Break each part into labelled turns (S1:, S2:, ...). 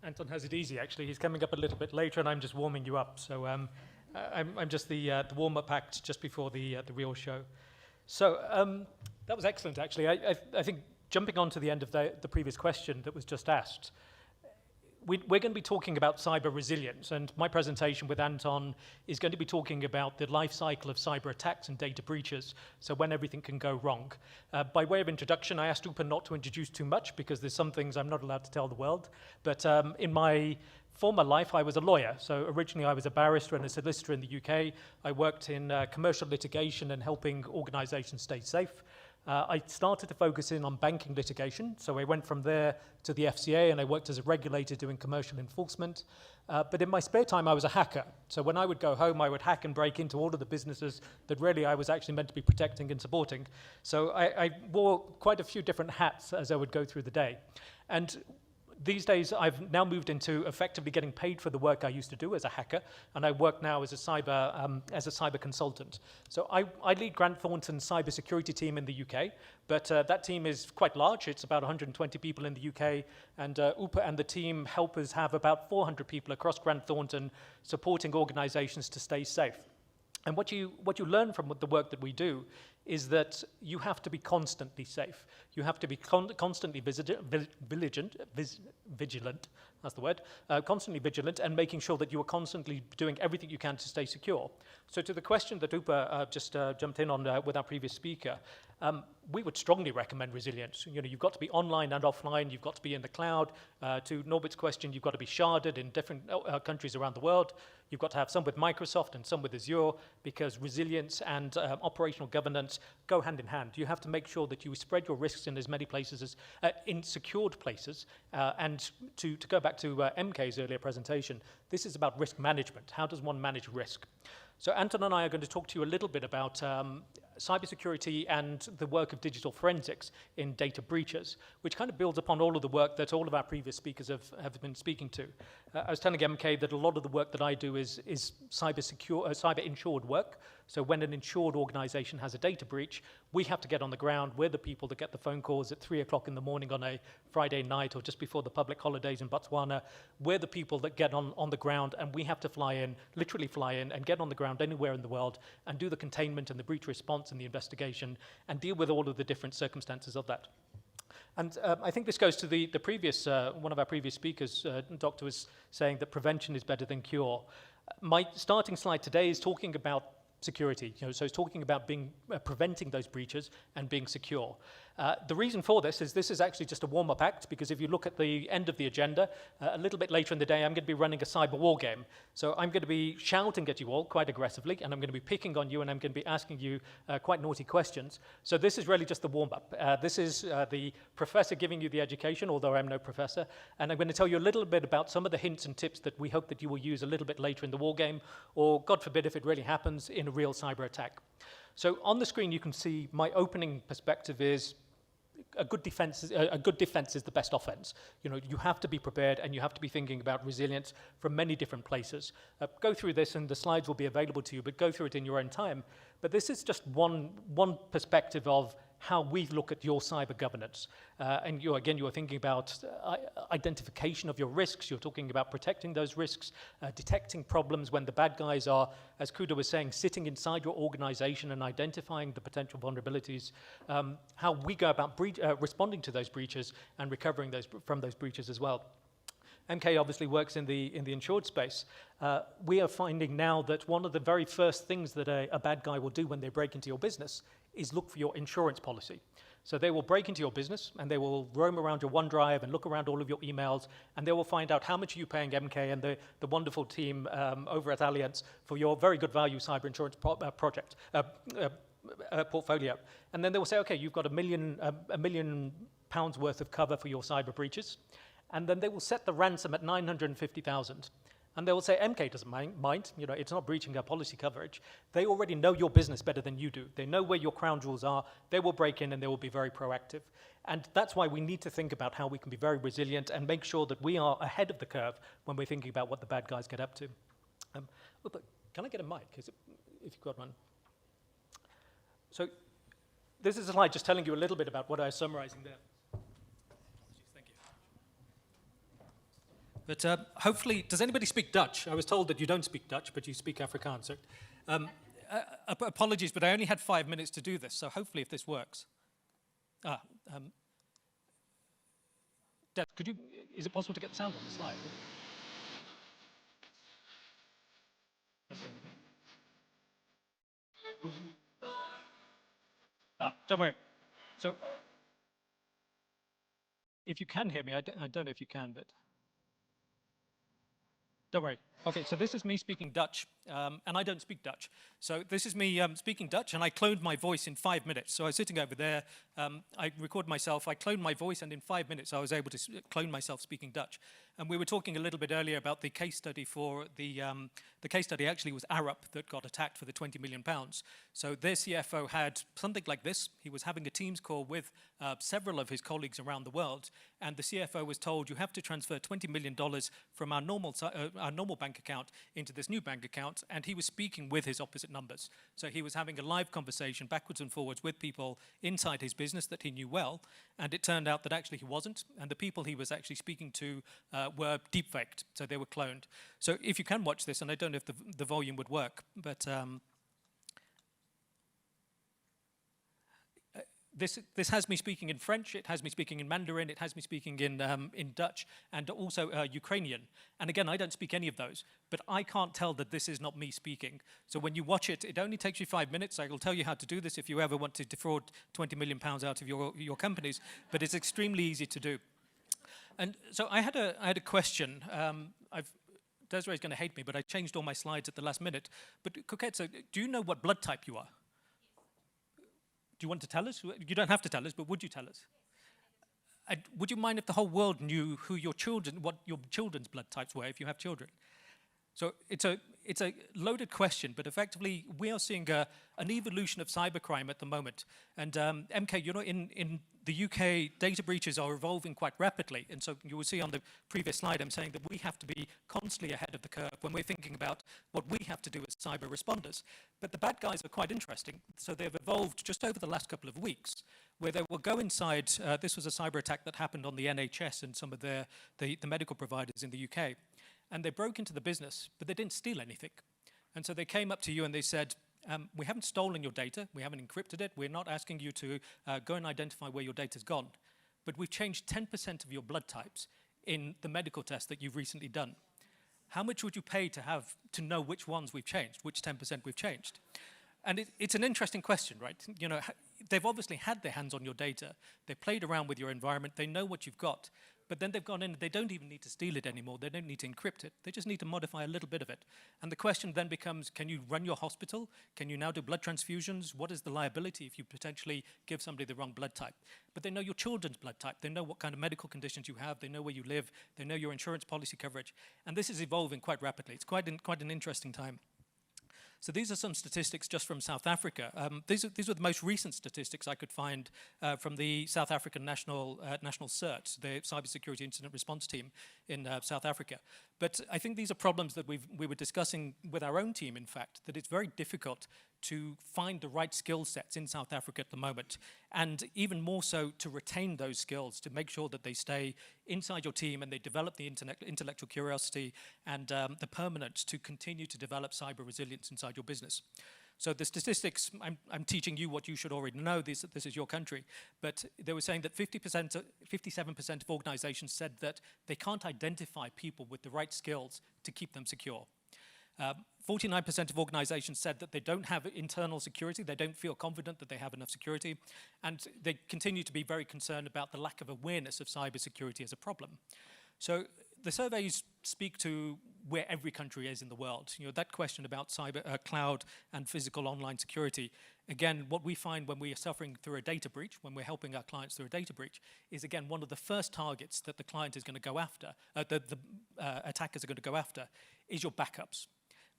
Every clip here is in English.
S1: Anton has it easy, actually. He's coming up a little bit later, and I'm just warming you up. So I'm just the warm-up act just before the real show. So that was excellent, actually. I think jumping on to the end of the previous question that was just asked, we're going to be talking about cyber resilience, and my presentation with Anton is going to be talking about the life cycle of cyber attacks and data breaches, so when everything can go wrong. By way of introduction, I asked Upa not to introduce too much because there's some things I'm not allowed to tell the world, but in my former life, I was a lawyer. So originally, I was a barrister and a solicitor in the UK. I worked in commercial litigation and helping organizations stay safe. I started to focus in on banking litigation, so I went from there to the FCA, and I worked as a regulator doing commercial enforcement. But in my spare time, I was a hacker. So when I would go home, I would hack and break into all of the businesses that really I was actually meant to be protecting and supporting. So I wore quite a few different hats as I would go through the day. And these days, I've now moved into effectively getting paid for the work I used to do as a hacker, and I work now as a cyber consultant. So I lead Grant Thornton's cybersecurity team in the UK, but that team is quite large. It's about 120 people in the UK, and Upa and the team help us have about 400 people across Grant Thornton supporting organizations to stay safe. And what you learn from the work that we do is that you have to be constantly safe. You have to be constantly vigilant, that's the word, constantly vigilant, and making sure that you are constantly doing everything you can to stay secure. So to the question that Upa just jumped in on with our previous speaker, we would strongly recommend resilience. You know, you've got to be online and offline, you've got to be in the cloud. To Norbert's question, you've got to be sharded in different countries around the world. You've got to have some with Microsoft and some with Azure, because resilience and operational governance go hand in hand. You have to make sure that you spread your risks in as many places as, in secured places. And to go back to MK's earlier presentation, this is about risk management. How does one manage risk? So Anton and I are going to talk to you a little bit about cybersecurity and the work of digital forensics in data breaches, which kind of builds upon all of the work that all of our previous speakers have been speaking to. I was telling MK that a lot of the work that I do is cyber insured work. So when an insured organization has a data breach, we have to get on the ground. We're the people that get the phone calls at 3 o'clock in the morning on a Friday night or just before the public holidays in Botswana. We're the people that get on the ground, and we have to fly in, literally fly in, and get on the ground anywhere in the world and do the containment and the breach response and the investigation and deal with all of the different circumstances of that. And I think this goes to the previous, one of our previous speakers, Doctor was saying that prevention is better than cure. My starting slide today is talking about security, so it's talking about preventing those breaches and being secure. The reason for this is actually just a warm-up act, because if you look at the end of the agenda, a little bit later in the day, I'm going to be running a cyber war game. So I'm going to be shouting at you all quite aggressively, and I'm going to be picking on you, and I'm going to be asking you quite naughty questions. So this is really just the warm-up. This is the professor giving you the education, although I'm no professor, and I'm going to tell you a little bit about some of the hints and tips that we hope that you will use a little bit later in the war game, or God forbid if it really happens, in a real cyber attack. So on the screen you can see my opening perspective is a good defense is the best offense. You have to be prepared, and you have to be thinking about resilience from many different places. Go through this, and the slides will be available to you, but go through it in your own time. But this is just one perspective of how we look at your cyber governance. And you are thinking about identification of your risks. You're talking about protecting those risks, detecting problems when the bad guys are, as Kuda was saying, sitting inside your organization and identifying the potential vulnerabilities, how we go about responding to those breaches and recovering from those breaches as well. MK obviously works in the insured space. We are finding now that one of the very first things that a bad guy will do when they break into your business is look for your insurance policy. So they will break into your business, and they will roam around your OneDrive and look around all of your emails, and they will find out how much are you paying MK and the wonderful team over at Allianz for your very good value cyber insurance portfolio. And then they will say, okay, you've got £1 million worth of cover for your cyber breaches. And then they will set the ransom at 950,000. And they will say, MK doesn't mind, it's not breaching our policy coverage. They already know your business better than you do. They know where your crown jewels are. They will break in, and they will be very proactive. And that's why we need to think about how we can be very resilient and make sure that we are ahead of the curve when we're thinking about what the bad guys get up to. But can I get a mic, if you've got one? So this is a slide just telling you a little bit about what I was summarizing there. But hopefully, does anybody speak Dutch? I was told that you don't speak Dutch, but you speak Afrikaans. So, apologies, but I only had 5 minutes to do this, so hopefully if this works. Des, is it possible to get the sound on the slide? Don't worry. So, if you can hear me, I don't know if you can, but don't worry. Okay, so this is me speaking Dutch, and I don't speak Dutch. So this is me speaking Dutch, and I cloned my voice in 5 minutes. So I was sitting over there, I recorded myself, I cloned my voice, and in 5 minutes I was able to clone myself speaking Dutch. And we were talking a little bit earlier about the case study for the case study actually was Arup that got attacked for the £20 million. So their CFO had something like this. He was having a Teams call with several of his colleagues around the world, and the CFO was told, you have to transfer $20 million from our normal bank account into this new bank account, and he was speaking with his opposite numbers. So he was having a live conversation backwards and forwards with people inside his business that he knew well, and it turned out that actually he wasn't, and the people he was actually speaking to were deep-faked, so they were cloned. So if you can watch this, and I don't know if the volume would work, but this has me speaking in French, it has me speaking in Mandarin, it has me speaking in Dutch, and also Ukrainian. And again, I don't speak any of those, but I can't tell that this is not me speaking. So when you watch it, it only takes you 5 minutes. I will tell you how to do this if you ever want to defraud £20 million out of your companies, but it's extremely easy to do. And so I had a question. Desiree's going to hate me, but I changed all my slides at the last minute. But Coquette, so do you know what blood type you are? Do you want to tell us? You don't have to tell us, but would you tell us? And would you mind if the whole world knew what your children's blood types were if you have children? So it's a loaded question, but effectively we are seeing an evolution of cybercrime at the moment. And MK, you know, in the UK, data breaches are evolving quite rapidly. And so you will see on the previous slide, I'm saying that we have to be constantly ahead of the curve when we're thinking about what we have to do as cyber responders. But the bad guys are quite interesting. So they've evolved just over the last couple of weeks, where they will go inside. This was a cyber attack that happened on the NHS and some of the medical providers in the UK. And they broke into the business, but they didn't steal anything. And so they came up to you and they said, we haven't stolen your data, we haven't encrypted it, we're not asking you to go and identify where your data's gone, but we've changed 10% of your blood types in the medical test that you've recently done. How much would you pay to know which ones we've changed, which 10% we've changed? And it's an interesting question, right? You know, they've obviously had their hands on your data, they played around with your environment, they know what you've got, but then they've gone in, they don't even need to steal it anymore, they don't need to encrypt it, they just need to modify a little bit of it. And the question then becomes, can you run your hospital? Can you now do blood transfusions? What is the liability if you potentially give somebody the wrong blood type? But they know your children's blood type, they know what kind of medical conditions you have, they know where you live, they know your insurance policy coverage, and this is evolving quite rapidly. It's quite an interesting time. So these are some statistics just from South Africa. These are the most recent statistics I could find from the South African National CERT, the Cybersecurity Incident Response Team in South Africa. But I think these are problems that we were discussing with our own team, in fact, that it's very difficult to find the right skill sets in South Africa at the moment, and even more so to retain those skills, to make sure that they stay inside your team and they develop the intellectual curiosity and the permanence to continue to develop cyber resilience inside your business. So the statistics, I'm teaching you what you should already know, this is your country, but they were saying that 57% of organizations said that they can't identify people with the right skills to keep them secure. 49% of organizations said that they don't have internal security, they don't feel confident that they have enough security, and they continue to be very concerned about the lack of awareness of cybersecurity as a problem. So the surveys speak to where every country is in the world. You know, that question about cyber, cloud and physical online security, again, what we find when we are suffering through a data breach, when we're helping our clients through a data breach, is again, one of the first targets that the client is going to go after, the attackers are going to go after, is your backups.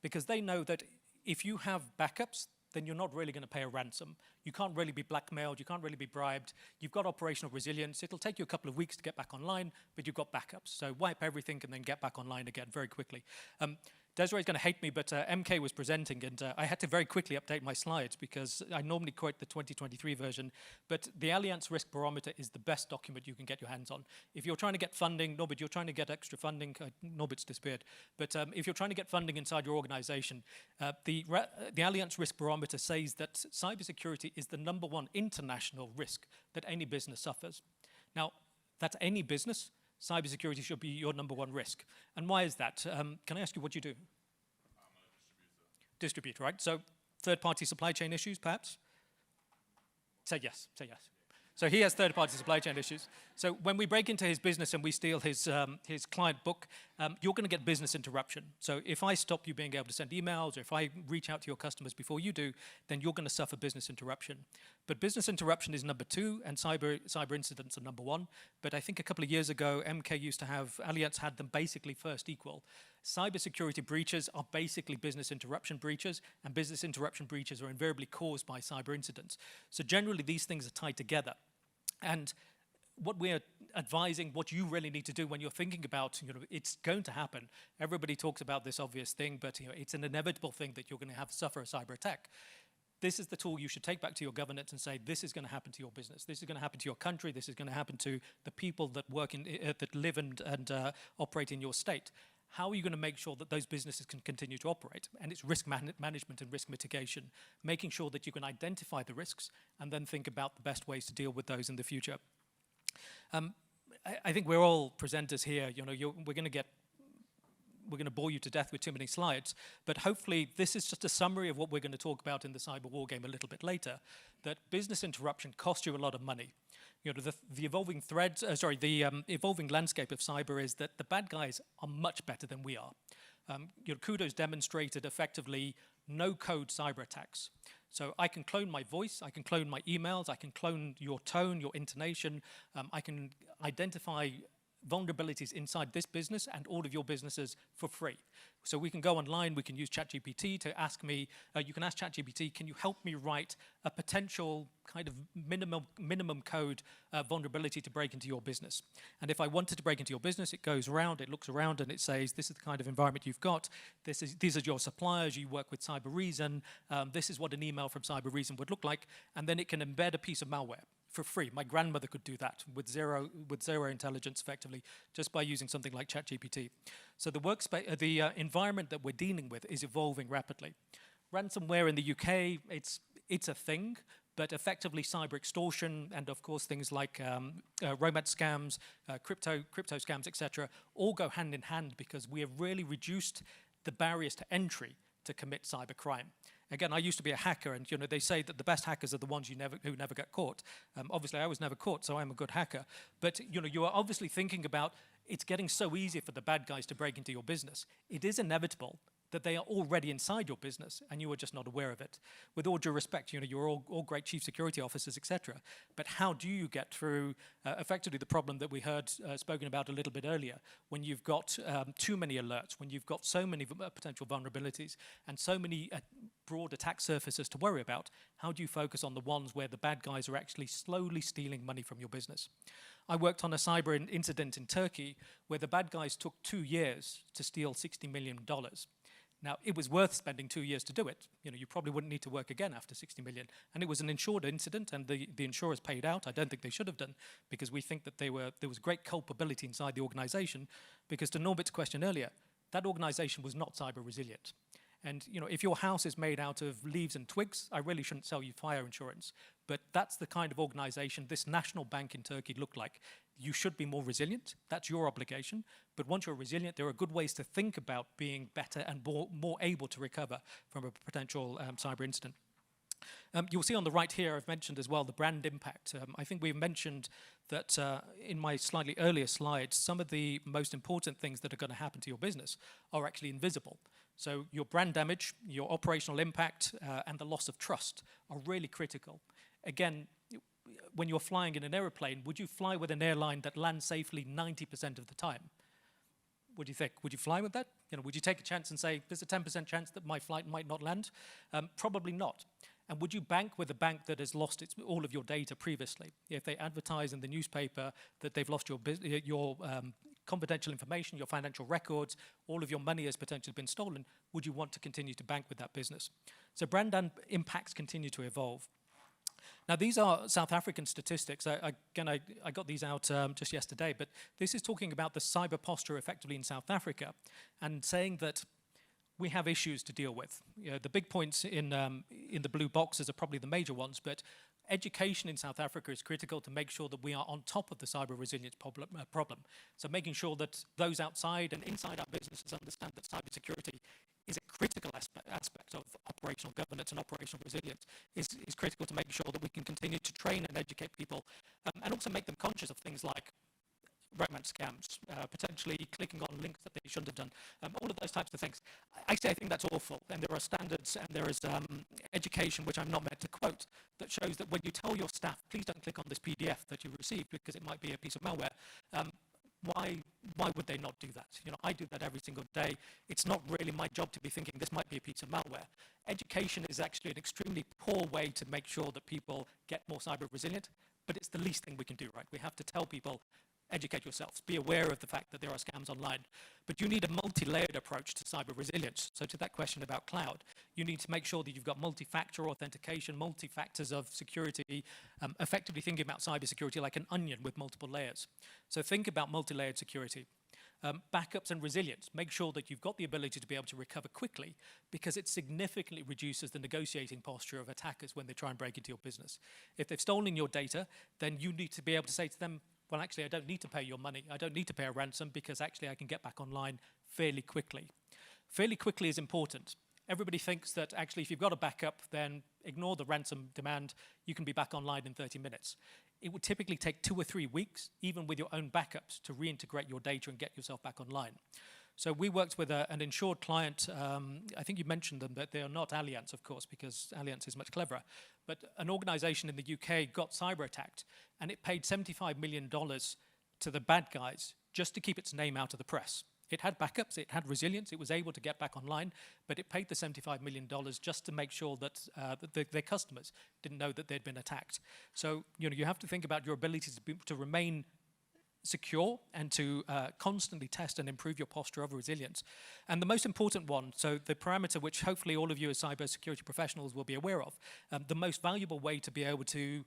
S1: Because they know that if you have backups, then you're not really going to pay a ransom. You can't really be blackmailed, you can't really be bribed, you've got operational resilience, it'll take you a couple of weeks to get back online, but you've got backups. So wipe everything and then get back online again very quickly. Desiree's going to hate me, but MK was presenting, and I had to very quickly update my slides because I normally quote the 2023 version, but the Allianz Risk Barometer is the best document you can get your hands on. If you're trying to get funding, Norbert, you're trying to get extra funding, Norbert's disappeared, but if you're trying to get funding inside your organization, the Allianz Risk Barometer says that cybersecurity is the #1 international risk that any business suffers. Now, that's any business. Cybersecurity should be your #1 risk. And why is that? Can I ask you what you do?
S2: I'm a
S1: Distributor, right? So third-party supply chain issues, perhaps? Say yes, say yes. So he has third-party supply chain issues. So when we break into his business and we steal his client book, you're going to get business interruption. So if I stop you being able to send emails, or if I reach out to your customers before you do, then you're going to suffer business interruption. But business interruption is #2, and cyber incidents are #1. But I think a couple of years ago, MK used to have, Allianz had them basically first equal. Cybersecurity breaches are basically business interruption breaches, and business interruption breaches are invariably caused by cyber incidents. So generally, these things are tied together. And what we're advising, what you really need to do when you're thinking about, it's going to happen. Everybody talks about this obvious thing, but it's an inevitable thing that you're going to suffer a cyber attack. This is the tool you should take back to your governance and say, this is going to happen to your business. This is going to happen to your country. This is going to happen to the people that work that live and operate in your state. How are you going to make sure that those businesses can continue to operate? And it's risk management and risk mitigation, making sure that you can identify the risks and then think about the best ways to deal with those in the future. I think we're all presenters here. We're going to bore you to death with too many slides, but hopefully this is just a summary of what we're going to talk about in the cyber war game a little bit later, that business interruption costs you a lot of money. The evolving evolving landscape of cyber is that the bad guys are much better than we are. Kudo's demonstrated effectively no-code cyber attacks. So I can clone my voice, I can clone my emails, I can clone your tone, your intonation, I can identify vulnerabilities inside this business and all of your businesses for free. So we can go online, we can use ChatGPT to ask me, you can ask ChatGPT, can you help me write a potential kind of minimum code vulnerability to break into your business? And if I wanted to break into your business, it goes around, it looks around and it says, this is the kind of environment you've got, these are your suppliers, you work with Cybereason, this is what an email from Cybereason would look like, and then it can embed a piece of malware for free. My grandmother could do that with zero intelligence, effectively, just by using something like ChatGPT. So the environment that we're dealing with is evolving rapidly. Ransomware in the UK, it's a thing, but effectively cyber extortion and of course things like romance scams, crypto scams, etc., all go hand in hand because we have really reduced the barriers to entry to commit cybercrime. Again, I used to be a hacker, and they say that the best hackers are the ones who never get caught. Obviously, I was never caught, so I'm a good hacker. But you are obviously thinking about it's getting so easy for the bad guys to break into your business. It is inevitable that they are already inside your business, and you are just not aware of it. With all due respect, you're all great chief security officers, etc. But how do you get through effectively the problem that we heard spoken about a little bit earlier, when you've got too many alerts, when you've got so many potential vulnerabilities, and so many broad attack surfaces to worry about? How do you focus on the ones where the bad guys are actually slowly stealing money from your business? I worked on a cyber incident in Turkey where the bad guys took 2 years to steal $60 million. Now, it was worth spending 2 years to do it. You probably wouldn't need to work again after 60 million. And it was an insured incident, and the insurers paid out. I don't think they should have done, because we think that there was great culpability inside the organization, because to Norbert's question earlier, that organization was not cyber resilient. And if your house is made out of leaves and twigs, I really shouldn't sell you fire insurance. But that's the kind of organization this national bank in Turkey looked like. You should be more resilient. That's your obligation. But once you're resilient, there are good ways to think about being better and more able to recover from a potential cyber incident. You'll see on the right here, I've mentioned as well the brand impact. I think we've mentioned that in my slightly earlier slides, some of the most important things that are going to happen to your business are actually invisible. So your brand damage, your operational impact, and the loss of trust are really critical. Again, when you're flying in an aeroplane, would you fly with an airline that lands safely 90% of the time? What do you think? Would you fly with that? Would you take a chance and say, there's a 10% chance that my flight might not land? Probably not. And would you bank with a bank that has lost all of your data previously? If they advertise in the newspaper that they've lost your
S3: confidential information, your financial records, all of your money has potentially been stolen, would you want to continue to bank with that business? So brand impacts continue to evolve. Now, these are South African statistics. I got these out just yesterday, but this is talking about the cyber posture effectively in South Africa and saying that we have issues to deal with. You know, the big points in the blue boxes are probably the major ones, but education in South Africa is critical to make sure that we are on top of the cyber resilience problem. So making sure that those outside and inside our businesses understand that cybersecurity is a critical aspect of operational governance and operational resilience is critical to make sure that we can continue to train and educate people and also make them conscious of things like romance scams, potentially clicking on links that they shouldn't have done, all of those types of things. Actually, I think that's awful, and there are standards and there is education, which I'm not meant to quote, that shows that when you tell your staff, please don't click on this PDF that you received because it might be a piece of malware, why would they not do that? You know, I do that every single day. It's not really my job to be thinking this might be a piece of malware. Education is actually an extremely poor way to make sure that people get more cyber resilient, but it's the least thing we can do, right? We have to tell people, educate yourselves, be aware of the fact that there are scams online. But you need a multi-layered approach to cyber resilience. So to that question about cloud, you need to make sure that you've got multi-factor authentication, multi-factors of security, effectively thinking about cybersecurity like an onion with multiple layers. So think about multi-layered security. Backups and resilience. Make sure that you've got the ability to be able to recover quickly because it significantly reduces the negotiating posture of attackers when they try and break into your business. If they've stolen your data, then you need to be able to say to them, well, actually, I don't need to pay your money. I don't need to pay a ransom because actually I can get back online fairly quickly. Fairly quickly is important. Everybody thinks that actually if you've got a backup, then ignore the ransom demand, you can be back online in 30 minutes. It would typically take 2 or 3 weeks, even with your own backups, to reintegrate your data and get yourself back online. So we worked with an insured client. I think you mentioned them, but they are not Allianz, of course, because Allianz is much cleverer. But an organization in the UK got cyber attacked, and it paid $75 million to the bad guys just to keep its name out of the press. It had backups, it had resilience, it was able to get back online, but it paid the $75 million just to make sure that, their customers didn't know that they'd been attacked. So, you know, you have to think about your ability to remain secure and to constantly test and improve your posture of resilience. And the most important one, so the parameter which hopefully all of you as cybersecurity professionals will be aware of, the most valuable way to be able to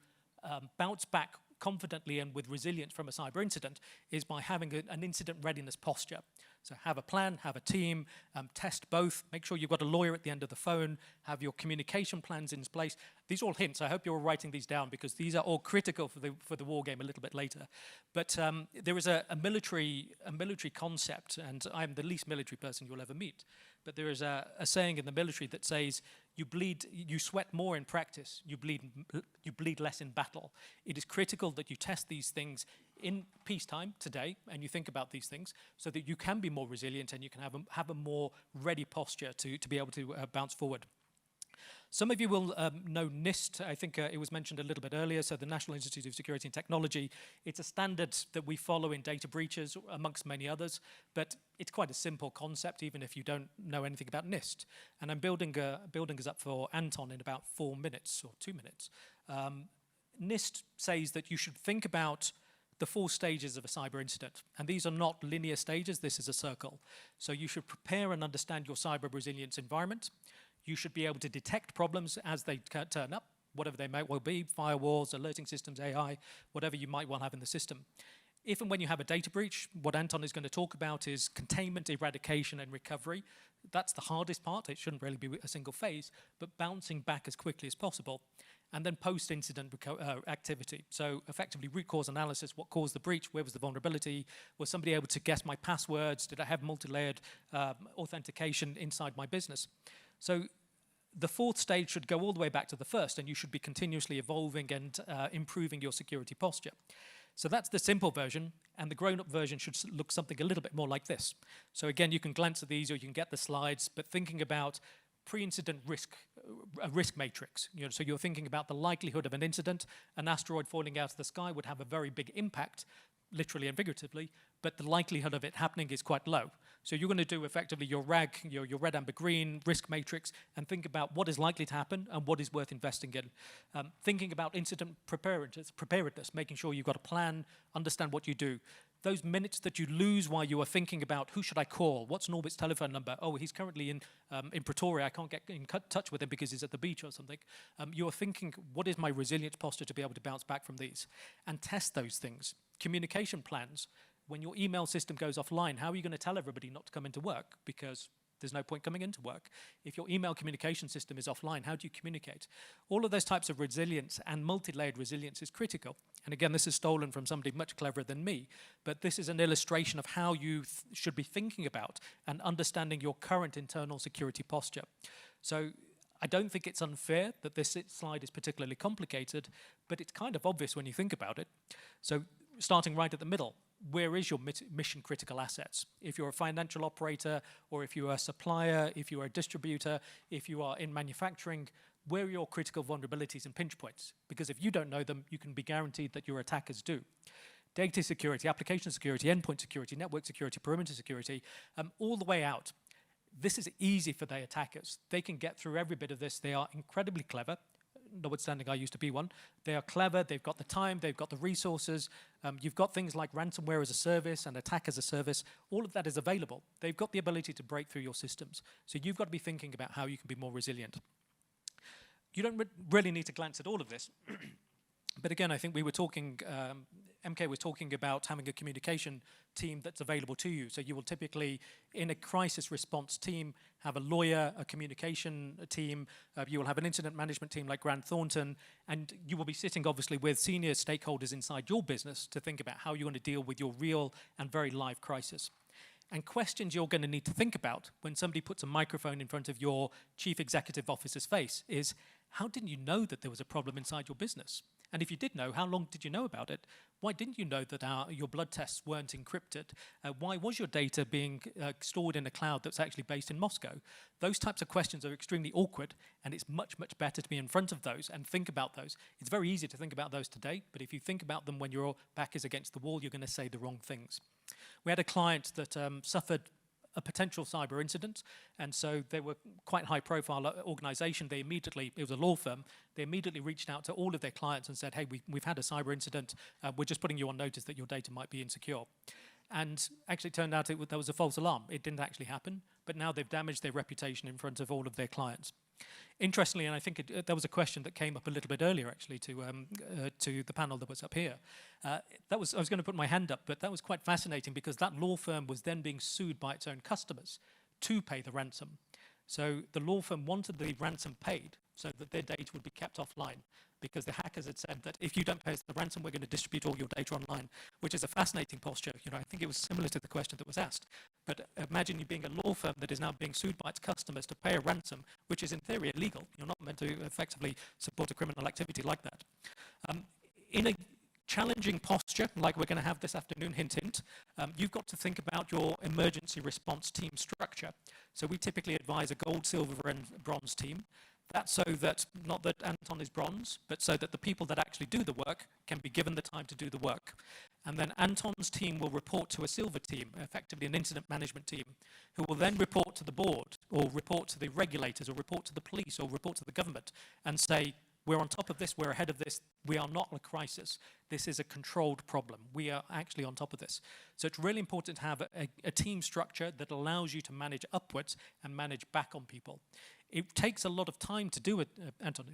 S3: bounce back confidently and with resilience from a cyber incident is by having an incident readiness posture. So have a plan, have a team, test both, make sure you've got a lawyer at the end of the phone, have your communication plans in place. These are all hints. I hope you're all writing these down because these are all critical for the war game a little bit later. But there is a military concept, and I'm the least military person you'll ever meet. But there is a saying in the military that says, you sweat more in practice, you bleed less in battle. It is critical that you test these things in peacetime today, and you think about these things so that you can be more resilient and you can have a more ready posture to be able to bounce forward. Some of you will know NIST. I think it was mentioned a little bit earlier, so the National Institute of Security and Technology. It's a standard that we follow in data breaches, amongst many others, but it's quite a simple concept, even if you don't know anything about NIST. And I'm building us up for Anton in about 4 minutes or 2 minutes. NIST says that you should think about the 4 stages of a cyber incident. And these are not linear stages, this is a circle. So you should prepare and understand your cyber resilience environment. You should be able to detect problems as they turn up, whatever they might well be, firewalls, alerting systems, AI, whatever you might well have in the system. If and when you have a data breach, what Anton is going to talk about is containment, eradication, and recovery. That's the hardest part. It shouldn't really be a single phase, but bouncing back as quickly as possible. And then post-incident activity. So effectively root cause analysis, what caused the breach, where was the vulnerability, was somebody able to guess my passwords, did I have multi-layered authentication inside my business? So the 4th stage should go all the way back to the 1st, and you should be continuously evolving and improving your security posture. So that's the simple version, and the grown-up version should look something a little bit more like this. So again, you can glance at these or you can get the slides, but thinking about pre-incident risk, a risk matrix. You know, so you're thinking about the likelihood of an incident. An asteroid falling out of the sky would have a very big impact, literally and figuratively, but the likelihood of it happening is quite low. So you're going to do effectively your RAG, your red, amber, green risk matrix, and think about what is likely to happen and what is worth investing in. Thinking about incident preparedness, making sure you've got a plan, understand what you do. those minutes that you lose while you are thinking about who should I call, what's Norbert's telephone number, oh, he's currently in Pretoria, I can't get in touch with him because he's at the beach or something. You are thinking, what is my resilience posture to be able to bounce back from these? And test those things. Communication plans. When your email system goes offline, how are you going to tell everybody not to come into work? Because there's no point coming into work. If your email communication system is offline, how do you communicate? All of those types of resilience and multi-layered resilience is critical. And again, this is stolen from somebody much cleverer than me, but this is an illustration of how you should be thinking about and understanding your current internal security posture. So I don't think it's unfair that this slide is particularly complicated, but it's kind of obvious when you think about it. So starting right at the middle, where is your mission critical assets? If you're a financial operator, or if you're a supplier, if you're a distributor, if you are in manufacturing, where are your critical vulnerabilities and pinch points? Because if you don't know them, you can be guaranteed that your attackers do. Data security, application security, endpoint security, network security, perimeter security, all the way out. This is easy for the attackers. They can get through every bit of this. They are incredibly clever. Notwithstanding I used to be one. They are clever, they've got the time, they've got the resources. You've got things like ransomware as a service and attack as a service. All of that is available. They've got the ability to break through your systems. So you've got to be thinking about how you can be more resilient. You don't really need to glance at all of this. But again, I think we were talking, MK was talking about having a communication team that's available to you. So you will typically, in a crisis response team, have a lawyer, a communication team, you will have an incident management team like Grant Thornton, and you will be sitting obviously with senior stakeholders inside your business to think about how you're going to deal with your real and very live crisis. And questions you're going to need to think about when somebody puts a microphone in front of your chief executive officer's face is, how didn't you know that there was a problem inside your business? And if you did know, how long did you know about it? Why didn't you know that your blood tests weren't encrypted? Why was your data being stored in a cloud that's actually based in Moscow? Those types of questions are extremely awkward, and it's much, much better to be in front of those and think about those. It's very easy to think about those today, but if you think about them when your back is against the wall, you're going to say the wrong things. We had a client that suffered a potential cyber incident, and so they were quite high-profile organization. They immediately, it was a law firm, they immediately reached out to all of their clients and said, hey, we've had a cyber incident, we're just putting you on notice that your data might be insecure. And actually it turned out there was a false alarm. It didn't actually happen, but now they've damaged their reputation in front of all of their clients. Interestingly, and I think there was a question that came up a little bit earlier actually to the panel that was up here. I was going to put my hand up, but that was quite fascinating because that law firm was then being sued by its own customers to pay the ransom. So the law firm wanted the ransom paid so that their data would be kept offline, because the hackers had said that if you don't pay us the ransom, we're going to distribute all your data online, which is a fascinating posture. You know, I think it was similar to the question that was asked. But imagine you being a law firm that is now being sued by its customers to pay a ransom, which is in theory illegal. You're not meant to effectively support a criminal activity like that. In a challenging posture, like we're going to have this afternoon, hint, hint, you've got to think about your emergency response team structure. So we typically advise a gold, silver, and bronze team. That's so that, not that Anton is bronze, but so that the people that actually do the work can be given the time to do the work. And then Anton's team will report to a silver team, effectively an incident management team, who will then report to the board, or report to the regulators, or report to the police, or report to the government, and say, we're on top of this, we're ahead of this, we are not a crisis. This is a controlled problem. We are actually on top of this. So it's really important to have a team structure that allows you to manage upwards and manage back on people. It takes a lot of time to do it, Anton.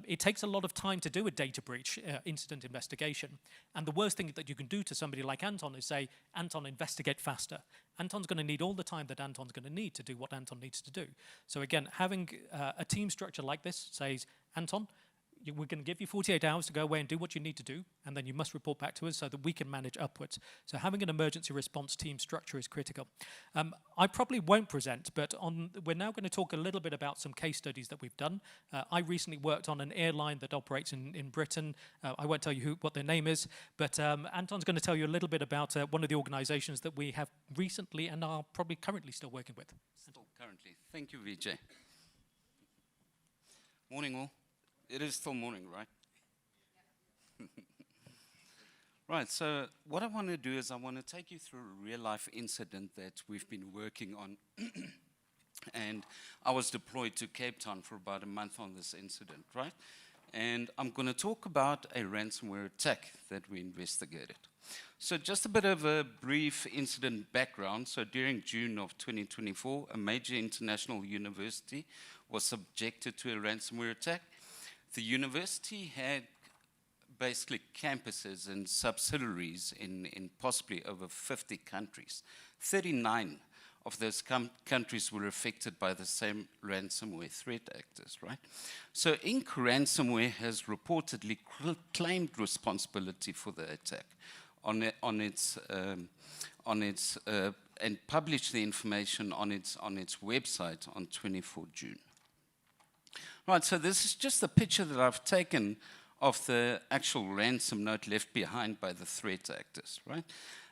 S3: It takes a lot of time to do a data breach incident investigation. And the worst thing that you can do to somebody like Anton is say, Anton, investigate faster. Anton's going to need all the time that Anton's going to need to do what Anton needs to do. So again, having a team structure like this says, Anton, we're going to give you 48 hours to go away and do what you need to do, and then you must report back to us so that we can manage upwards. So having an emergency response team structure is critical. I probably won't present, but we're now going to talk a little bit about some case studies that we've done. I recently worked on an airline that operates in Britain. I won't tell you what their name is, but Anton's going to tell you a little bit about one of the organizations that we have recently and are probably currently still working with.
S4: Still currently. Thank you, Vijay. Morning all. It is still morning, right? Right, so what I want to do is I want to take you through a real-life incident that we've been working on. And I was deployed to Cape Town for about a month on this incident, right? and I'm going to talk about a ransomware attack that we investigated. So just a bit of a brief incident background. So during June of 2024, a major international university was subjected to a ransomware attack. The university had basically campuses and subsidiaries in possibly over 50 countries. 39 of those countries were affected by the same ransomware threat actors, right? So Inc. Ransomware has reportedly claimed responsibility for the attack and published the information on its website on 24 June. Right, so this is just a picture that I've taken of the actual ransom note left behind by the threat actors, right?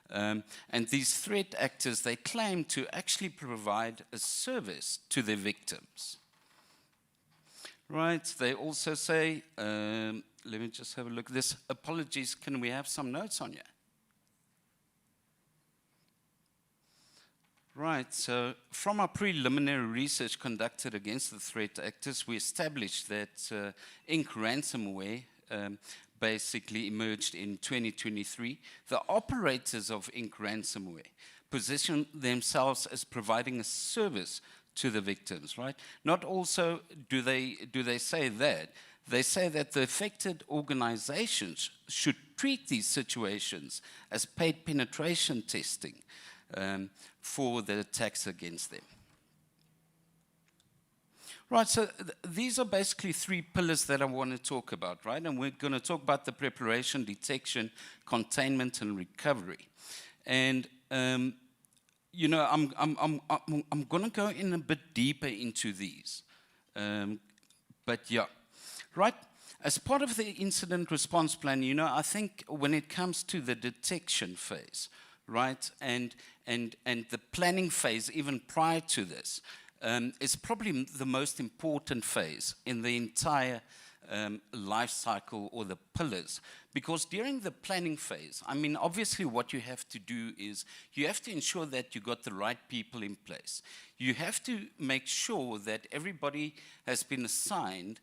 S4: And these threat actors, they claim to actually provide a service to their victims. Right, they also say, let me just have a look at this. Apologies, can we have some notes on you? Right, so from our preliminary research conducted against the threat actors, we established that Inc. Ransomware basically emerged in 2023. The operators of Inc. Ransomware position themselves as providing a service to the victims, right? Not also do they say that. They say that the affected organizations should treat these situations as paid penetration testing for the attacks against them. Right, so these are basically three pillars that I want to talk about, right? And we're going to talk about the preparation, detection, containment, and recovery. And you know, I'm going to go in a bit deeper into these. But yeah, right. As part of the incident response plan, you know, I think when it comes to the detection phase, right, and the planning phase, even prior to this, is probably the most important phase in the entire life cycle or the pillars. Because during the planning phase, I mean, obviously what you have to do is you have to ensure that you got the right people in place. You have to make sure that everybody has been assigned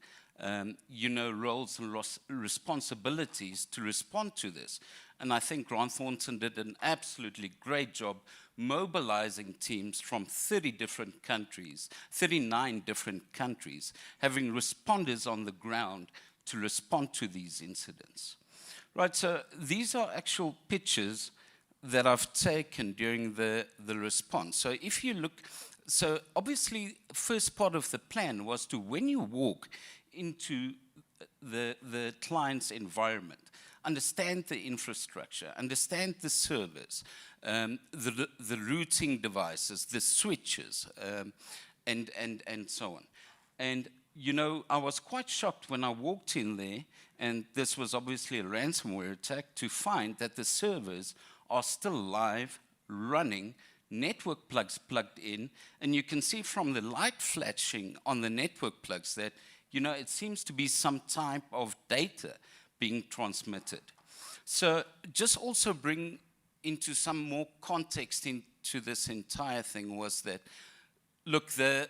S4: you know, roles and responsibilities to respond to this. And I think Rathour did an absolutely great job mobilizing teams from 30 different countries, 39 different countries, having responders on the ground to respond to these incidents. Right, so these are actual pictures that I've taken during the response. So if you look, so obviously first part of the plan was to, when you walk into the client's environment, understand the infrastructure, understand the servers, the routing devices, the switches, and so on. And, you know, I was quite shocked when I walked in there, and this was obviously a ransomware attack, to find that the servers are still live, running, network plugs plugged in, and you can see from the light flashing on the network plugs that, you know, it seems to be some type of data being transmitted. So just also bring into some more context into this entire thing was that, look, the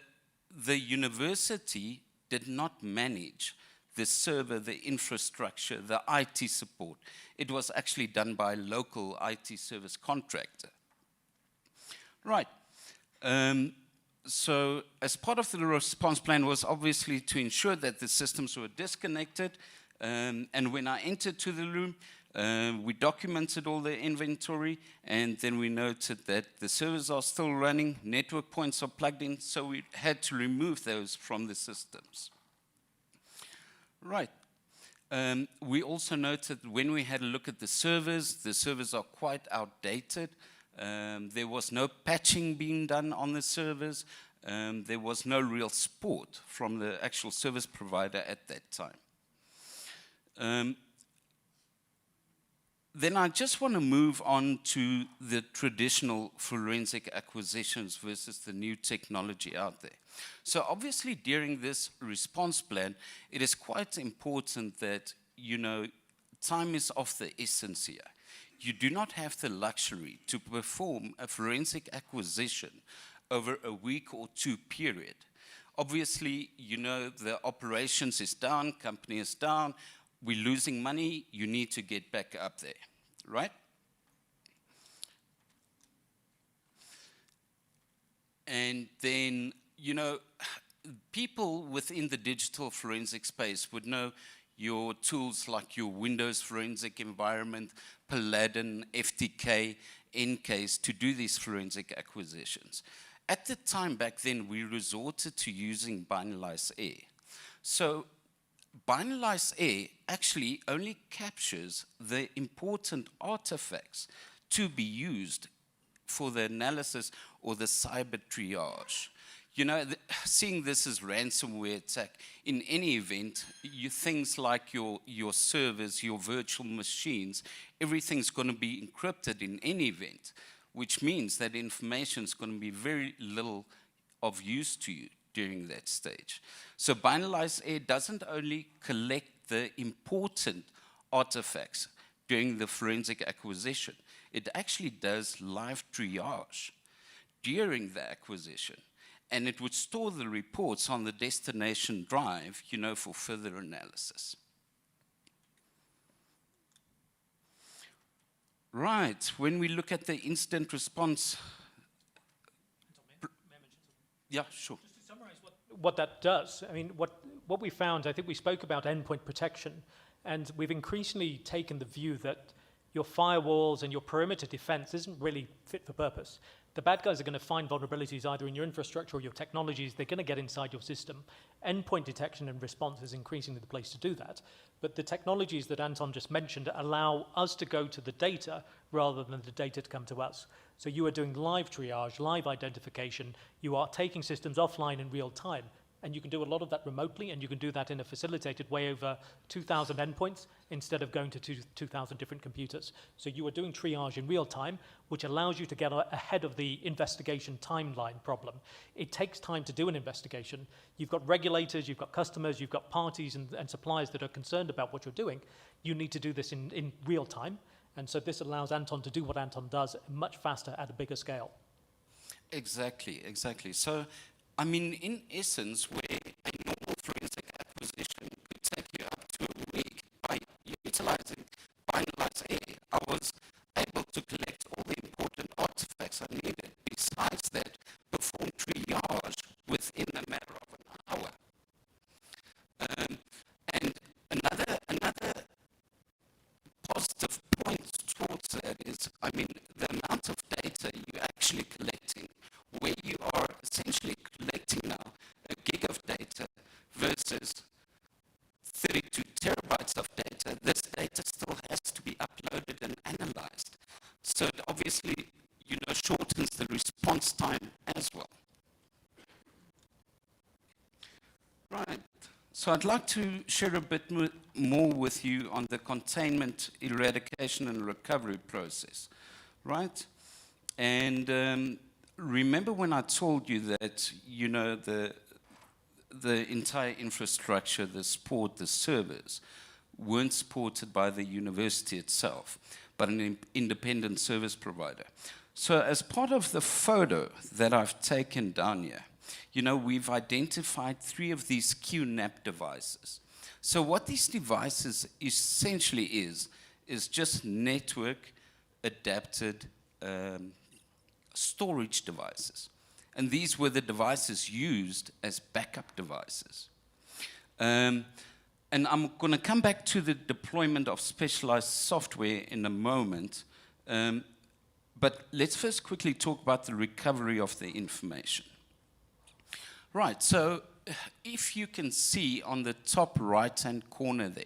S4: university did not manage the server, the infrastructure, the IT support. It was actually done by a local IT service contractor. Right. So as part of the response plan was obviously to ensure that the systems were disconnected. And when I entered to the room, we documented all the inventory, and then we noted that the servers are still running, network points are plugged in, so we had to remove those from the systems. Right. We also noted when we had a look at the servers are quite outdated. There was no patching being done on the servers. There was no real support from the actual service provider at that time. Then I just want to move on to the traditional forensic acquisitions versus the new technology out there. So obviously during this response plan, it is quite important that, you know, time is of the essence here. You do not have the luxury to perform a forensic acquisition over a week or two period. obviously, the operations is down, company is down, we're losing money, you need to get back up there, right? And then, people within the digital forensic space would know your tools like your Windows forensic environment, Paladin, FTK, Encase to do these forensic acquisitions. At the time back then, we resorted to using binary air. So binary air actually only captures the important artifacts to be used for the analysis or the cyber triage. Seeing this as ransomware attack, in any event, things like your servers, your virtual machines, everything's going to be encrypted in any event, which means that information is going to be very little of use to you during that stage. So binary air doesn't only collect the important artifacts during the forensic acquisition, it actually does live triage during the acquisition. And it would store the reports on the destination drive, for further analysis. Right, when we look at the incident response. Yeah, sure.
S1: Just to summarize what that does, I mean, what we found, I think we spoke about endpoint protection, and we've increasingly taken the view that your firewalls and your perimeter defense isn't really fit for purpose. The bad guys are going to find vulnerabilities either in your infrastructure or your technologies. They're going to get inside your system. Endpoint detection and response is increasingly the place to do that. But the technologies that Anton just mentioned allow us to go to the data rather than the data to come to us. So you are doing live triage, live identification. You are taking systems offline in real time. And you can do a lot of that remotely, and you can do that in a facilitated way over 2,000 endpoints instead of going to 2,000 different computers. So you are doing triage in real time, which allows you to get ahead of the investigation timeline problem. It takes time to do an investigation. You've got regulators, you've got customers, you've got parties and suppliers that are concerned about what you're doing. You need to do this in real time. And so this allows Anton to do what Anton does much faster at a bigger scale.
S4: Exactly. So, I mean, in essence, where a normal forensic acquisition could take you up to a week by utilizing binary air, I was able to collect all the important artifacts I needed. Besides that, perform triage within a matter of an hour. And another positive point towards that is, I mean, the amount of data you're actually collecting, where you are essentially collecting now a gig of data versus 32 terabytes of data, this data still has to be uploaded and analyzed. So it obviously, shortens the response time as well. Right. So I'd like to share a bit more with you on the containment, eradication, and recovery process, right? And remember when I told you that, the entire infrastructure, the support, the servers, weren't supported by the university itself, but an independent service provider. So as part of the photo that I've taken down here, we've identified 3 of these QNAP devices. So what these devices essentially is just network adapted storage devices. And these were the devices used as backup devices. And I'm going to come back to the deployment of specialized software in a moment. But let's first quickly talk about the recovery of the information. Right, so if you can see on the top right-hand corner there,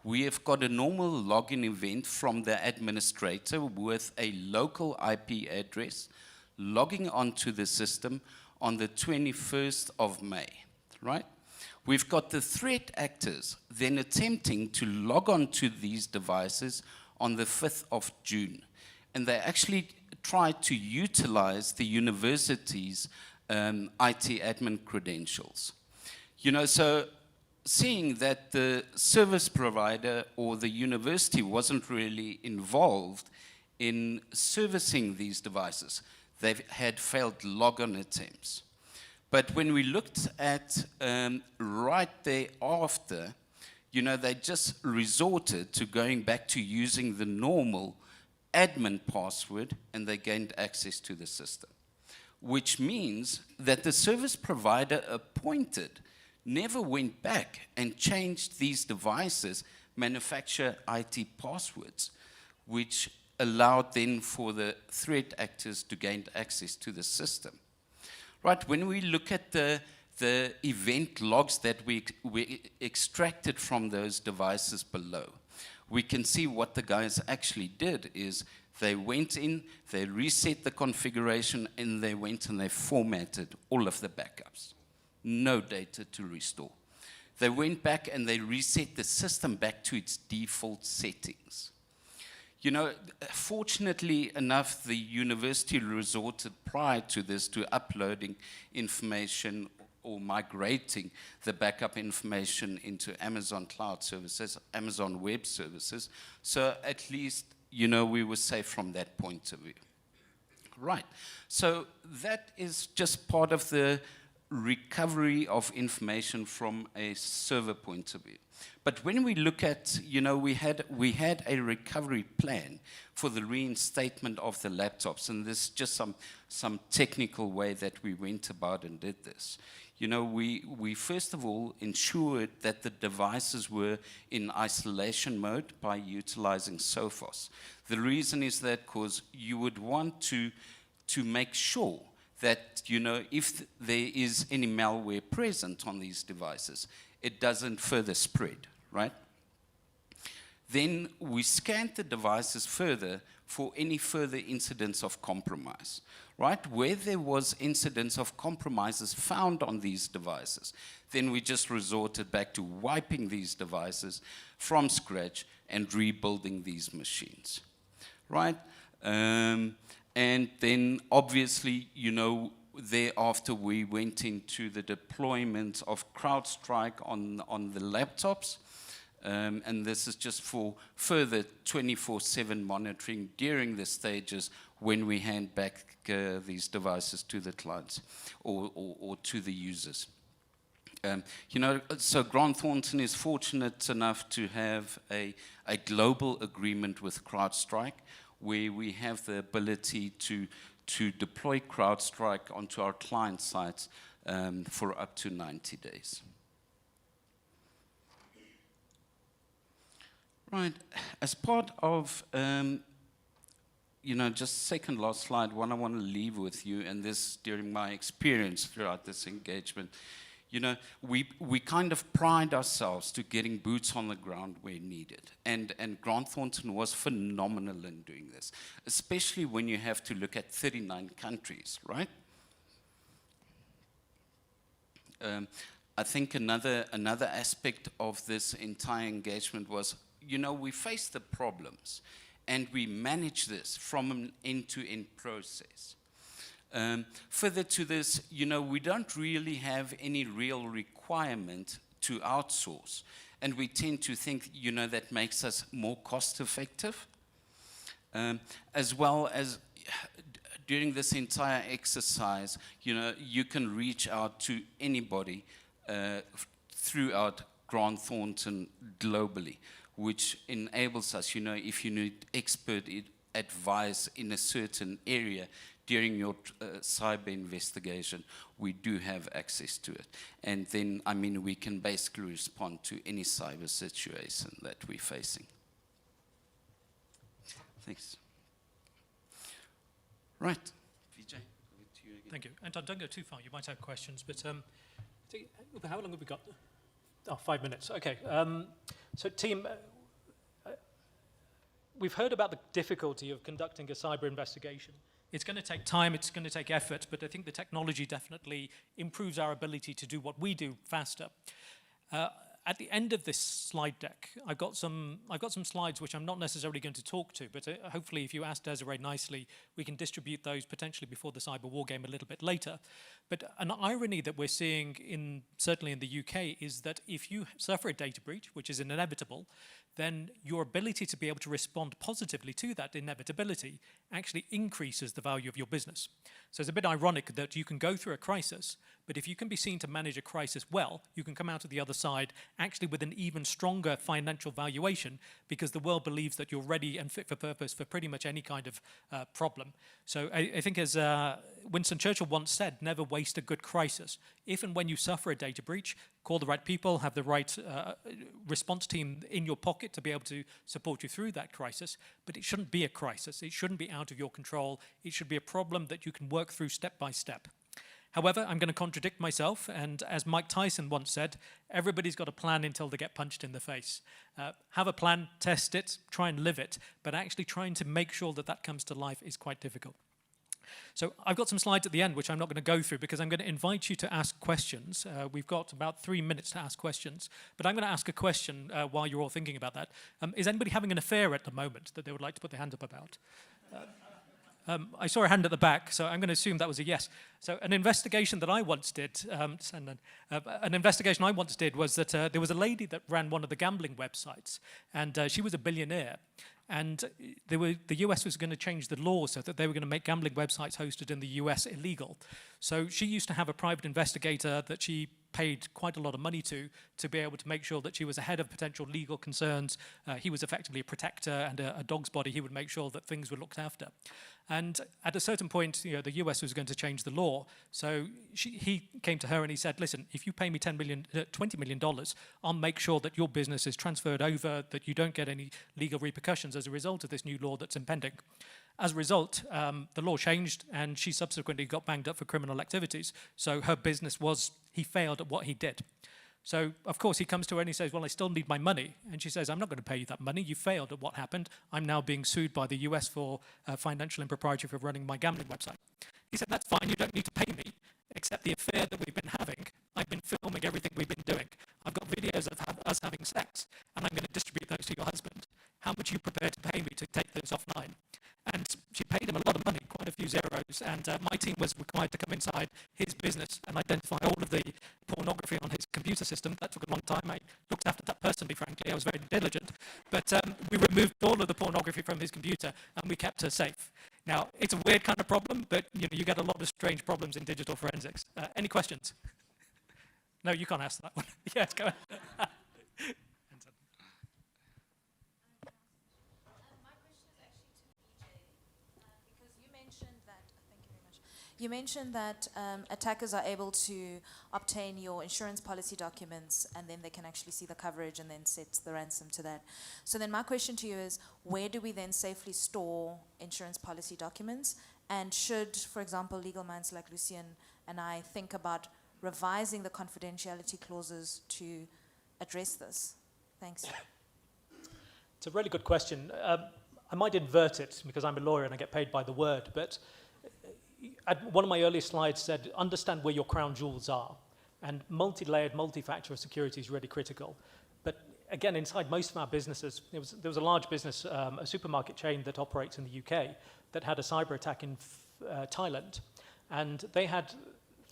S4: we have got a normal login event from the administrator with a local IP address logging onto the system on the 21st of May, right? We've got the threat actors then attempting to log on to these devices on the 5th of June. And they actually tried to utilize the university's IT admin credentials. So seeing that the service provider or the university wasn't really involved in servicing these devices, they've had failed logon attempts. But when we looked at right thereafter, you know, they just resorted to going back to using the normal admin password, and they gained access to the system, which means that the service provider appointed never went back and changed these devices' manufacturer IT passwords, which allowed then for the threat actors to gain access to the system. Right, when we look at the event logs that we extracted from those devices below, we can see what the guys actually did is they went in, they reset the configuration, and they went and they formatted all of the backups. No data to restore. They went back and they reset the system back to its default settings. You know, fortunately enough, the university resorted prior to this to uploading information or migrating the backup information into Amazon Cloud Services, Amazon Web Services. So at least, you know, we were safe from that point of view. Right. So that is just part of the recovery of information from a server point of view. But when we look at, you know, we had a recovery plan for the reinstatement of the laptops, and this is just some technical way that we went about and did this. You know, we first of all ensured that the devices were in isolation mode by utilizing Sophos. The reason is that because you would want to make sure that, you know, if there is any malware present on these devices, it doesn't further spread, right? Then we scanned the devices further for any further incidents of compromise, right? Where there was incidents of compromises found on these devices, then we just resorted back to wiping these devices from scratch and rebuilding these machines, right? And then obviously, you know, thereafter we went into the deployment of CrowdStrike on the laptops. And this is just for further 24/7 monitoring during the stages when we hand back these devices to the clients or to the users. You know, so Grant Thornton is fortunate enough to have a global agreement with CrowdStrike, where we have the ability to deploy CrowdStrike onto our client sites for up to 90 days. Right, as part of, you know, just second last slide, what I want to leave with you, and this during my experience throughout this engagement, you know, we kind of pride ourselves to getting boots on the ground where needed. And Grant Thornton was phenomenal in doing this, especially when you have to look at 39 countries, right? I think another aspect of this entire engagement was, you know, we face the problems and we manage this from an end-to-end process. Further to this, you know, we don't really have any real requirement to outsource. And we tend to think, you know, that makes us more cost effective. As well as during this entire exercise, you know, you can reach out to anybody throughout Grant Thornton globally, which enables us, you know, if you need expert advice in a certain area during your cyber investigation, we do have access to it. And then, I mean, we can basically respond to any cyber situation that we're facing. Thanks. Right, Vijay, over to you again.
S3: Thank you. Anton, don't go too far. You might have questions, but how long have we got? Oh, 5 minutes. Okay. So, team, we've heard about the difficulty of conducting a cyber investigation. It's going to take time, it's going to take effort, but I think the technology definitely improves our ability to do what we do faster. At the end of this slide deck, I've got some slides which I'm not necessarily going to talk to, but hopefully if you ask Desiree nicely, we can distribute those potentially before the cyber war game a little bit later. But an irony that we're seeing certainly in the UK is that if you suffer a data breach, which is inevitable, then your ability to be able to respond positively to that inevitability actually increases the value of your business. So it's a bit ironic that you can go through a crisis, But if you can be seen to manage a crisis well, you can come out of the other side actually with an even stronger financial valuation, because the world believes that you're ready and fit for purpose for pretty much any kind of problem. So I think, as Winston Churchill once said, never waste a good crisis. If and when you suffer a data breach, call the right people, have the right response team in your pocket to be able to support you through that crisis. But it shouldn't be a crisis. It shouldn't be out of your control. It should be a problem that you can work through step by step. However, I'm going to contradict myself, and as Mike Tyson once said, everybody's got a plan until they get punched in the face. Have a plan, test it, try and live it, but actually trying to make sure that that comes to life is quite difficult. So I've got some slides at the end, which I'm not going to go through, because I'm going to invite you to ask questions. We've got about 3 minutes to ask questions, but I'm going to ask a question while you're all thinking about that. Is anybody having an affair at the moment that they would like to put their hand up about? I saw a hand at the back, so I'm going to assume that was a yes. So an investigation that I once did, was that there was a lady that ran one of the gambling websites, and she was a billionaire. And the US was going to change the law so that they were going to make gambling websites hosted in the US illegal. So she used to have a private investigator that she paid quite a lot of money to be able to make sure that she was ahead of potential legal concerns. He was effectively a protector and a dog's body. He would make sure that things were looked after. And at a certain point, the US was going to change the law. So he came to her and he said, listen, if you pay me $20 million, I'll make sure that your business is transferred over, that you don't get any legal repercussions as a result of this new law that's impending. As a result, the law changed, and she subsequently got banged up for criminal activities. So her business he failed at what he did. So, of course, he comes to her and he says, well, I still need my money. And she says, I'm not going to pay you that money. You failed at what happened. I'm now being sued by the US for financial impropriety for running my gambling website. He said, that's fine. You don't need to pay me, except the affair that we've been having. I've been filming everything we've been doing. I've got videos of us having sex, and I'm going to distribute those to your husband. How much are you prepared to pay me to take those offline? And she paid him a lot of money, quite a few zeros, and my team was required to come inside his business and identify all of the pornography on his computer system. That took a long time. I looked after that personally, frankly. I was very diligent. But we removed all of the pornography from his computer, and we kept her safe. Now, it's a weird kind of problem, but you get a lot of strange problems in digital forensics. Any questions? No, you can't ask that one. Yes, go ahead.
S5: You mentioned that attackers are able to obtain your insurance policy documents, and then they can actually see the coverage and then set the ransom to that. So then my question to you is, where do we then safely store insurance policy documents? And should, for example, legal minds like Lucien and I think about revising the confidentiality clauses to address this? Thanks.
S1: It's a really good question. I might invert it because I'm a lawyer and I get paid by the word, but one of my earlier slides said, understand where your crown jewels are. And multi-layered, multi-factor security is really critical. But again, inside most of our businesses, there was a large business, a supermarket chain that operates in the UK, that had a cyber attack in Thailand. And they had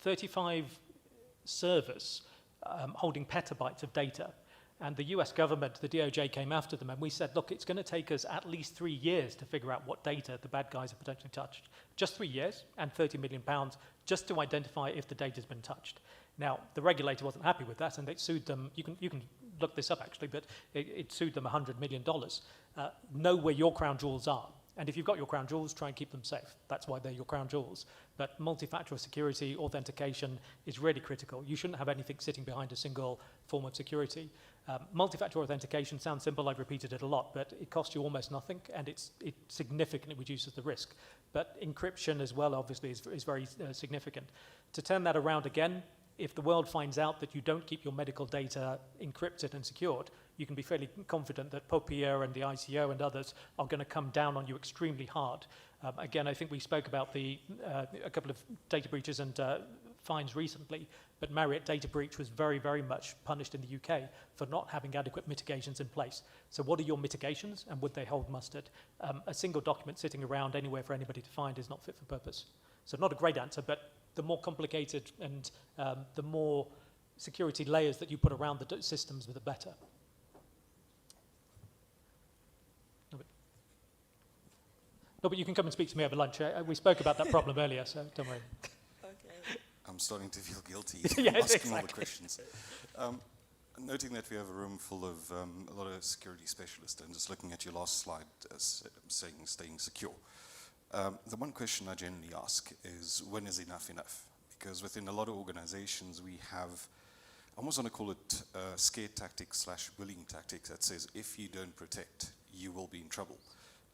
S1: 35 servers holding petabytes of data. And the US government, the DOJ, came after them, and we said, look, it's going to take us at least 3 years to figure out what data the bad guys have potentially touched. Just 3 years and £30 million just to identify if the data's been touched. Now, the regulator wasn't happy with that, and they sued them. You can look this up, actually, but it sued them $100 million. Know where your crown jewels are. And if you've got your crown jewels, try and keep them safe. That's why they're your crown jewels. But multi-factor security, authentication is really critical. You shouldn't have anything sitting behind a single form of security. Multi-factor authentication sounds simple. I've repeated it a lot, but it costs you almost nothing, and it significantly reduces the risk. But encryption as well, obviously, is very significant. To turn that around again, if the world finds out that you don't keep your medical data encrypted and secured, you can be fairly confident that POPIA and the ICO and others are going to come down on you extremely hard. Again, I think we spoke about a couple of data breaches and fines recently, but Marriott data breach was very, very much punished in the UK for not having adequate mitigations in place. So what are your mitigations, and would they hold mustard? A single document sitting around anywhere for anybody to find is not fit for purpose. So not a great answer, but the more complicated and the more security layers that you put around the systems, the better. No, but you can come and speak to me over lunch. We spoke about that problem earlier, so don't worry.
S6: I'm starting to feel guilty
S1: Yes,
S6: asking all the
S1: exactly.
S6: questions. Noting that we have a room full of a lot of security specialists, and just looking at your last slide saying staying secure. The one question I generally ask is, when is enough enough? Because within a lot of organizations we have, I almost want to call it scare tactics / bullying tactics that says, if you don't protect, you will be in trouble.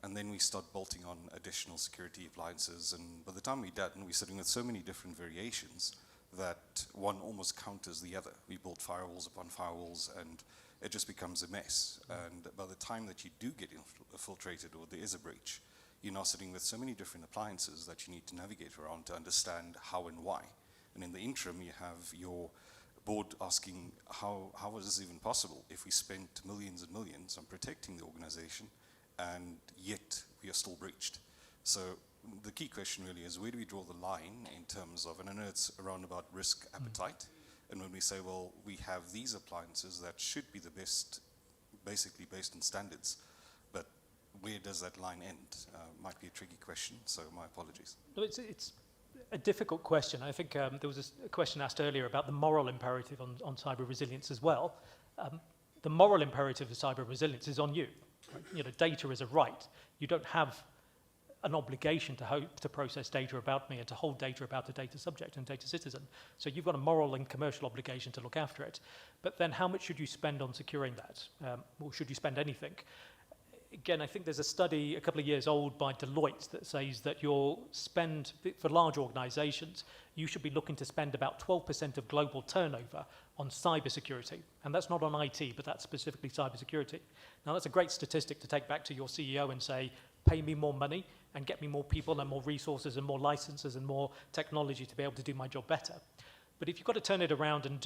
S6: And then we start bolting on additional security appliances, and by the time we're done, we're sitting with so many different variations that one almost counters the other. We build firewalls upon firewalls, and it just becomes a mess. And by the time that you do get infiltrated or there is a breach, you're now sitting with so many different appliances that you need to navigate around to understand how and why. And in the interim, you have your board asking, how is this even possible if we spent millions and millions on protecting the organization, and yet we are still breached? So the key question really is, where do we draw the line in terms of, and I know it's around about risk appetite, and when we say, well, we have these appliances that should be the best, basically based on standards, but where does that line end? Might be a tricky question, so my apologies.
S1: Well, it's a difficult question. I think there was a question asked earlier about the moral imperative on cyber resilience as well. The moral imperative of cyber resilience is on you. Right? You know, data is a right. You don't have an obligation to process data about me and to hold data about a data subject and data citizen. So you've got a moral and commercial obligation to look after it. But then how much should you spend on securing that? Or should you spend anything? Again, I think there's a study a couple of years old by Deloitte that says that your spend for large organizations, you should be looking to spend about 12% of global turnover on cybersecurity. And that's not on IT, but that's specifically cybersecurity. Now, that's a great statistic to take back to your CEO and say, pay me more money and get me more people and more resources and more licenses and more technology to be able to do my job better. But if you've got to turn it around and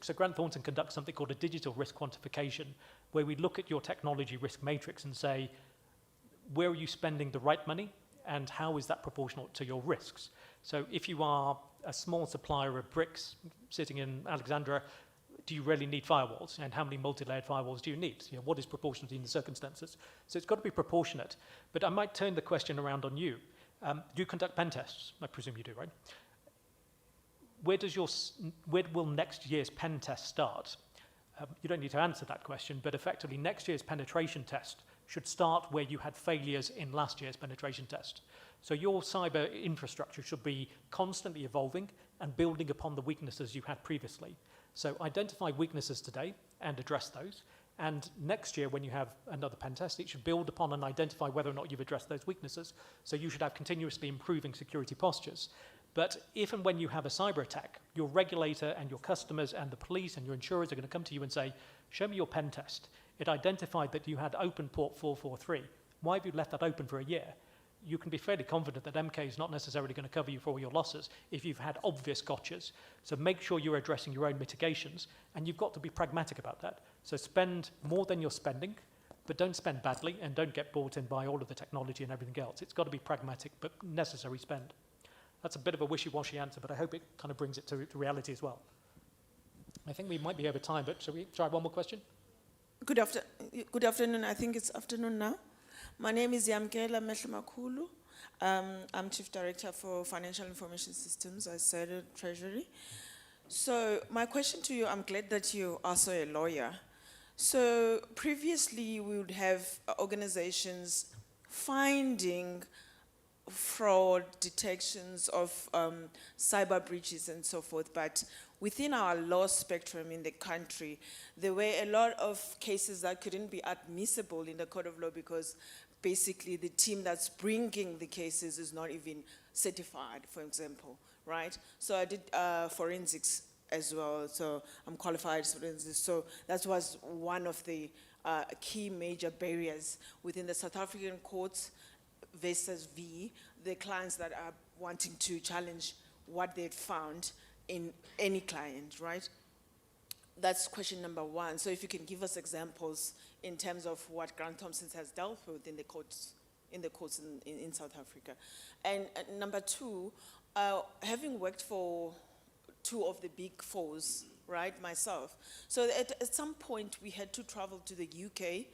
S1: so Grant Thornton conducts something called a digital risk quantification, where we look at your technology risk matrix and say, where are you spending the right money and how is that proportional to your risks? So if you are a small supplier of bricks sitting in Alexandria, do you really need firewalls? And how many multi-layered firewalls do you need? You know, what is proportionality in the circumstances? So it's got to be proportionate. But I might turn the question around on you. Do you conduct pen tests? I presume you do, right? Where will next year's pen test start? You don't need to answer that question, but effectively next year's penetration test should start where you had failures in last year's penetration test. So your cyber infrastructure should be constantly evolving and building upon the weaknesses you had previously. So identify weaknesses today and address those. And next year, when you have another pen test, it should build upon and identify whether or not you've addressed those weaknesses. So you should have continuously improving security postures. But if and when you have a cyber attack, your regulator and your customers and the police and your insurers are going to come to you and say, show me your pen test. It identified that you had open port 443. Why have you left that open for a year? You can be fairly confident that MK is not necessarily going to cover you for all your losses if you've had obvious gotchas. So make sure you're addressing your own mitigations, and you've got to be pragmatic about that. So spend more than you're spending, but don't spend badly and don't get bought in by all of the technology and everything else. It's got to be pragmatic, but necessary spend. That's a bit of a wishy-washy answer, but I hope it kind of brings it to reality as well. I think we might be over time, but shall we try one more question?
S7: Good afternoon. I think it's afternoon now. My name is Yamkela Mehlemakulu. I'm Chief Director for Financial Information Systems. I started Treasury. So my question to you, I'm glad that you're also a lawyer. So previously we would have organizations finding fraud detections of cyber breaches and so forth, but within our law spectrum in the country, there were a lot of cases that couldn't be admissible in the court of law because basically the team that's bringing the cases is not even certified, for example, right? So I did forensics as well, so I'm qualified as forensics. So that was one of the key major barriers within the South African courts versus the clients that are wanting to challenge what they'd found in any client, right? That's question number one. So if you can give us examples in terms of what Grant Thomson has dealt with in the courts in South Africa. And number two, having worked for two of the big fours, right, myself. So at some point we had to travel to the UK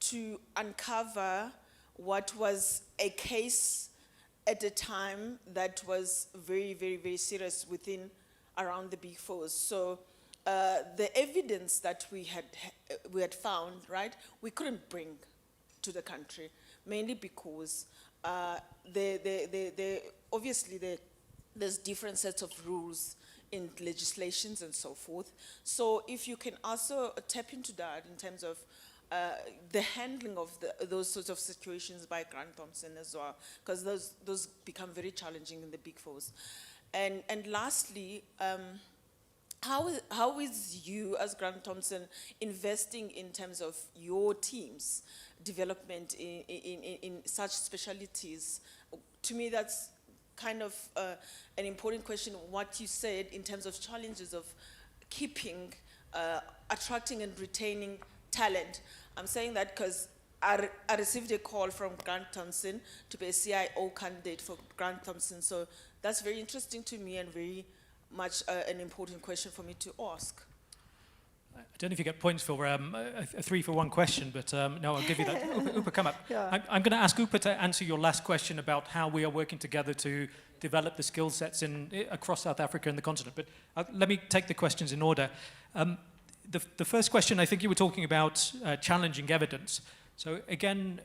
S7: to uncover what was a case at a time that was very, very, very serious within around the big fours. So the evidence that we had found, right, we couldn't bring to the country, mainly because obviously there's different sets of rules in legislations and so forth. So if you can also tap into that in terms of the handling of those sorts of situations by Grant Thomson as well, because those become very challenging in the big fours. And lastly, how is you as Grant Thomson investing in terms of your team's development in such specialties? To me, that's kind of an important question, what you said in terms of challenges of keeping, attracting and retaining talent. I'm saying that because I received a call from Grant Thomson to be a CIO candidate for Grant Thomson. So that's very interesting to me and very much an important question for me to ask.
S3: I don't know if you get points for a 3-for-1 question, but no, I'll give you that. Upa, come up.
S8: Yeah.
S3: I'm going to ask Upa to answer your last question about how we are working together to develop the skill sets across South Africa and the continent. But let me take the questions in order. The first question, I think you were talking about challenging evidence. So again,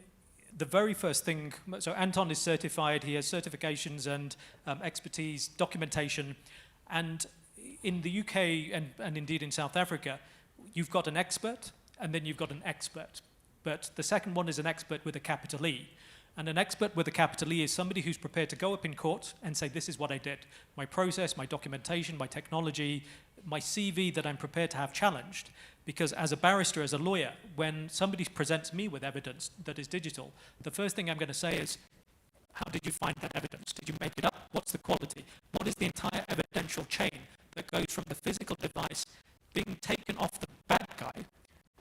S3: the very first thing, so Anton is certified, he has certifications and expertise, documentation, and in the UK and indeed in South Africa, you've got an expert and then you've got an expert. But the second one is an expert with a capital E. And an expert with a capital E is somebody who's prepared to go up in court and say, this is what I did. My process, my documentation, my technology, my CV that I'm prepared to have challenged. Because as a barrister, as a lawyer, when somebody presents me with evidence that is digital, the first thing I'm going to say is, how did you find that evidence? Did you make it up? What's the quality? What is the entire evidential chain that goes from the physical device being taken off the bad guy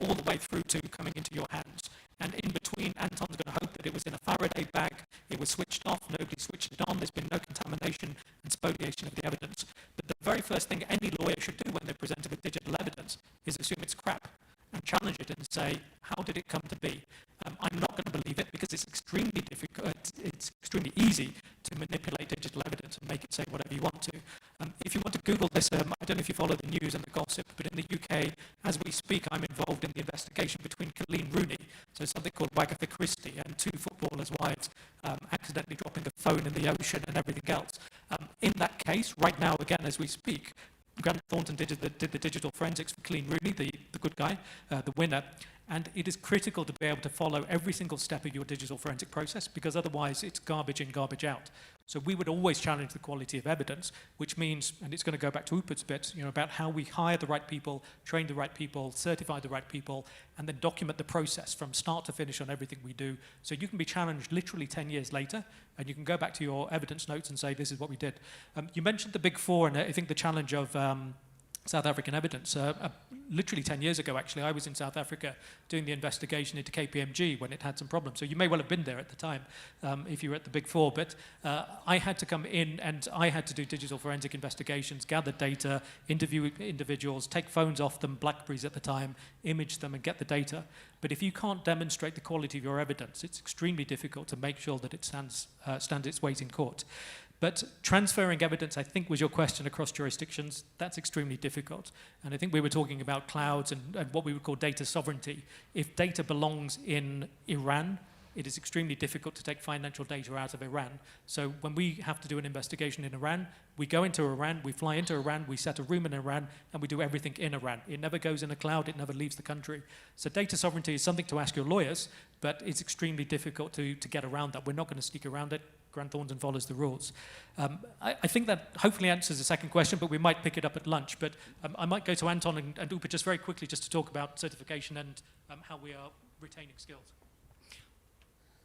S3: all the way through to coming into your hands? And in between, Anton's going to hope that it was in a Faraday bag, it was switched off, nobody switched it on, there's been no contamination and spoliation of the evidence. But the very first thing any lawyer should do when they're presented with digital evidence is assume it's crap and challenge it and say, how did it come to be? I'm not going to believe it because it's extremely difficult, it's extremely easy to manipulate digital evidence and make it say whatever you want to. If you want to Google this, I don't know if you follow the news and the gossip, but in the UK, as we speak, I'm involved in the investigation between Colleen Rooney, so something called Wagatha Christie, and 2 footballers' wives accidentally dropping a phone in the ocean and everything else. In that case, right now, again, as we speak, Grant Thornton did the digital forensics for Colleen Rooney, the good guy, the winner, and it is critical to be able to follow every single step of your digital forensic process, because otherwise it's garbage in, garbage out. So we would always challenge the quality of evidence, which means, and it's going to go back to Upert's bit, about how we hire the right people, train the right people, certify the right people, and then document the process from start to finish on everything we do. So you can be challenged literally 10 years later, and you can go back to your evidence notes and say, this is what we did. You mentioned the Big Four, and I think the challenge of South African evidence. Literally 10 years ago, actually, I was in South Africa doing the investigation into KPMG when it had some problems. So you may well have been there at the time if you were at the Big Four. But I had to come in and I had to do digital forensic investigations, gather data, interview individuals, take phones off them, Blackberries at the time, image them and get the data. But if you can't demonstrate the quality of your evidence, it's extremely difficult to make sure that it stands its weight in court. But transferring evidence, I think, was your question across jurisdictions. That's extremely difficult. And I think we were talking about clouds and what we would call data sovereignty. If data belongs in Iran, it is extremely difficult to take financial data out of Iran. So when we have to do an investigation in Iran, we go into Iran, we fly into Iran, we set a room in Iran, and we do everything in Iran. It never goes in a cloud, it never leaves the country. So data sovereignty is something to ask your lawyers, but it's extremely difficult to get around that. We're not going to sneak around it. Grant Thornton follows the rules. I think that hopefully answers the second question, but we might pick it up at lunch. But I might go to Anton and Upa just very quickly just to talk about certification and how we are retaining skills.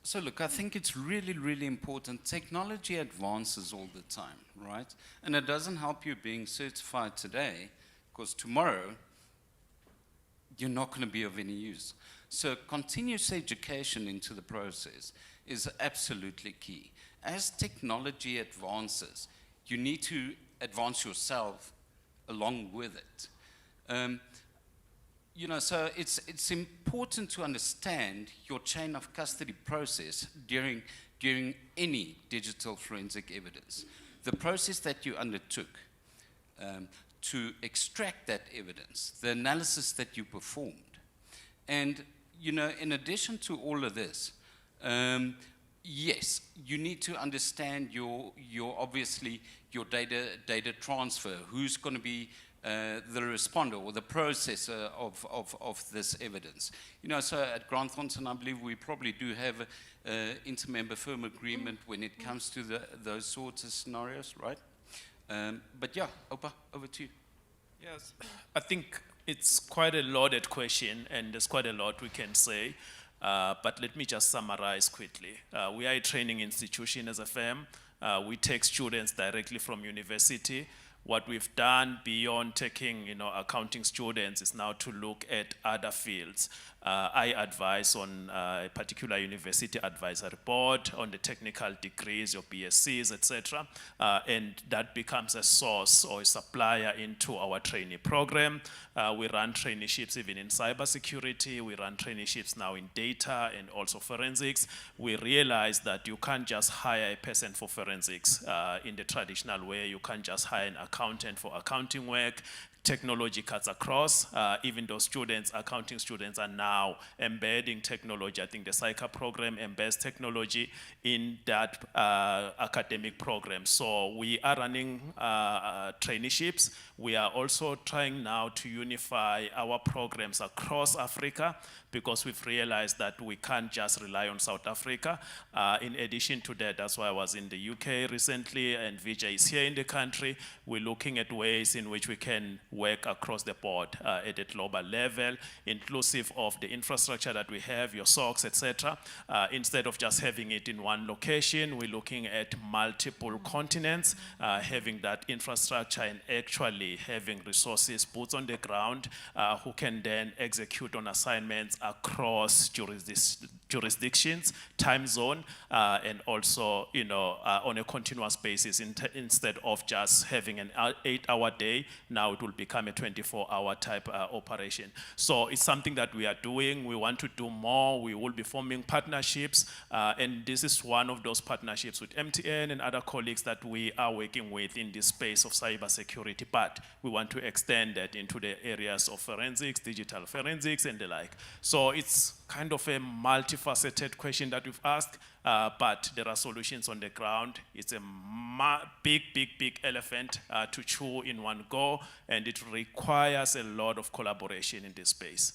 S4: So look, I think it's really, really important. Technology advances all the time, right? And it doesn't help you being certified today, because tomorrow you're not going to be of any use. So continuous education into the process is absolutely key. As technology advances, you need to advance yourself along with it. So it's important to understand your chain of custody process during any digital forensic evidence. The process that you undertook, to extract that evidence, the analysis that you performed. And, you know, in addition to all of this, yes, you need to understand your obviously your data transfer, who's going to be the responder or the processor of this evidence. You know, so at Grant Thornton, I believe we probably do have an inter-member firm agreement when it comes to those sorts of scenarios, right? But yeah, Opa, over to you.
S2: Yes, I think it's quite a loaded question and there's quite a lot we can say, but let me just summarize quickly. We are a training institution as a firm. We take students directly from university. What we've done beyond taking, you know, accounting students is now to look at other fields. I advise on a particular university advisory board on the technical degrees, your BScs, etc. And that becomes a source or a supplier into our trainee program. We run traineeships even in cybersecurity. We run traineeships now in data and also forensics. We realize that you can't just hire a person for forensics in the traditional way. You can't just hire an accountant for accounting work. Technology cuts across. Even those students, accounting students, are now embedding technology. I think the PSYCA program embeds technology in that academic program. So we are running traineeships. We are also trying now to unify our programs across Africa because we've realized that we can't just rely on South Africa. In addition to that, that's why I was in the UK recently, and Vijay is here in the country. We're looking at ways in which we can work across the board at a global level, inclusive of the infrastructure that we have, your SOCs, etc. Instead of just having it in one location, we're looking at multiple continents, having that infrastructure and actually having resources, boots on the ground, who can then execute on assignments across jurisdictions, time zone, and also, you know, on a continuous basis instead of just having an 8-hour day. Now it will become a 24-hour type operation. So it's something that we are doing. We want to do more. We will be forming partnerships, and this is one of those partnerships with MTN and other colleagues that we are working with in this space of cybersecurity, but we want to extend that into the areas of forensics, digital forensics, and the like. So it's kind of a multifaceted question that we've asked, but there are solutions on the ground. It's a big elephant to chew in one go, and it requires a lot of collaboration in this space.